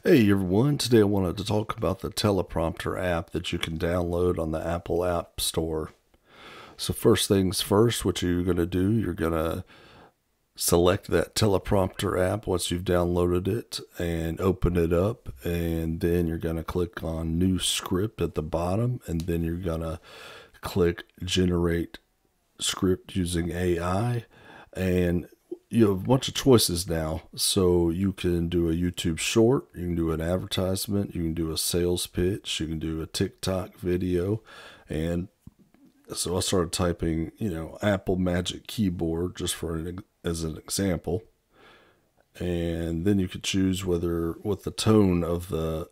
Hey everyone, today I wanted to talk about the Teleprompter app that you can download on the Apple App Store. So first things first, what you're going to do, you're going to select that Teleprompter app once you've downloaded it and open it up, and then you're going to click on New Script at the bottom, and then you're going to click Generate Script using AI, and you have a bunch of choices now. So you can do a YouTube short, you can do an advertisement, you can do a sales pitch, you can do a TikTok video. And so I started typing, Apple Magic Keyboard just as an example. And then you could choose what the tone of the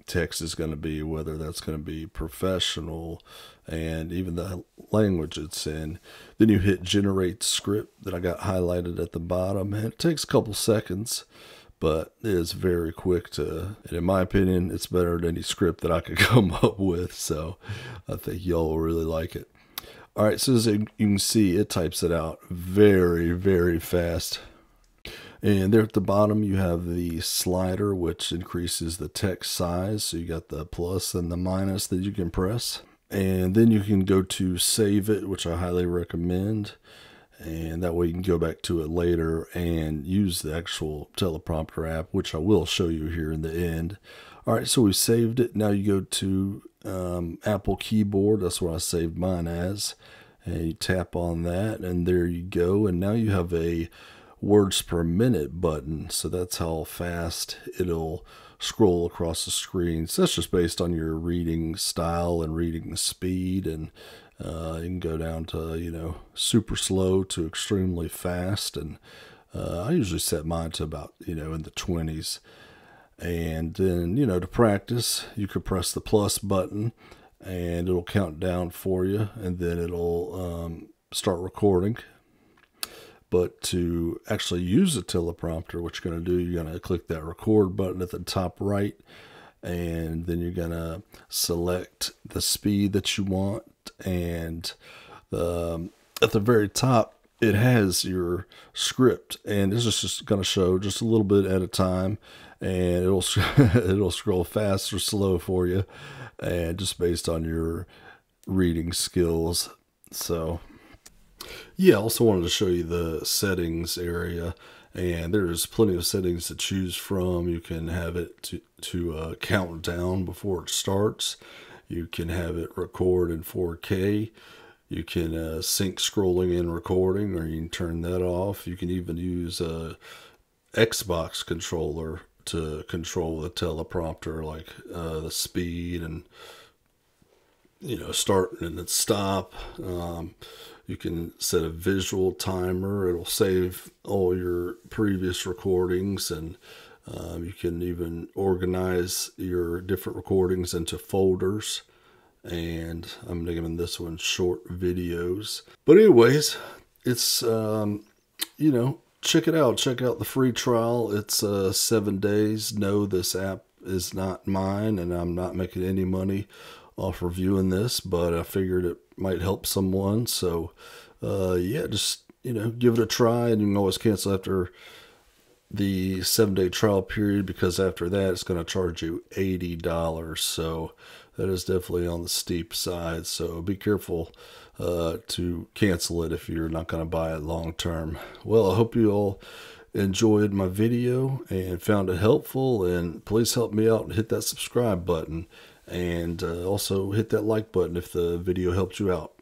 text is going to be, whether that's going to be professional, and even the language it's in. Then you hit generate script that I got highlighted at the bottom, and it takes a couple seconds, but it is very quick and in my opinion, it's better than any script that I could come up with. So I think y'all will really like it. All right, so as you can see, it types it out very, very fast. And there at the bottom, you have the slider, which increases the text size. So you got the plus and the minus that you can press. And then you can go to save it, which I highly recommend. And that way you can go back to it later and use the actual Teleprompter app, which I will show you here in the end. All right, so we saved it. Now you go to Apple Keyboard. That's what I saved mine as. And you tap on that, and there you go. And now you have a words per minute button, so that's how fast it'll scroll across the screen. So that's just based on your reading style and reading speed, and you can go down to super slow to extremely fast, and I usually set mine to about in the 20s. And then to practice, you could press the plus button and it'll count down for you, and then it'll start recording. But to actually use a teleprompter, what you're going to do, you're going to click that record button at the top right, and then you're going to select the speed that you want. And at the very top, it has your script, and this is just going to show just a little bit at a time, and it'll scroll fast or slow for you, and just based on your reading skills. So yeah, I also wanted to show you the settings area, and there's plenty of settings to choose from. You can have it to count down before it starts. You can have it record in 4K. You can sync scrolling and recording, or you can turn that off. You can even use a Xbox controller to control the teleprompter, like the speed and start and then stop. You can set a visual timer. It'll save all your previous recordings, and you can even organize your different recordings into folders. And I'm naming this one short videos. But anyways, it's, check it out. Check out the free trial. It's 7 days. No, this app is not mine, and I'm not making any money off reviewing this, but I figured it might help someone. So yeah, just give it a try, and you can always cancel after the 7-day trial period, because after that it's going to charge you $80. So that is definitely on the steep side, so be careful to cancel it if you're not going to buy it long term. Well, I hope you all enjoyed my video and found it helpful, and please help me out and hit that subscribe button, and also hit that like button if the video helped you out.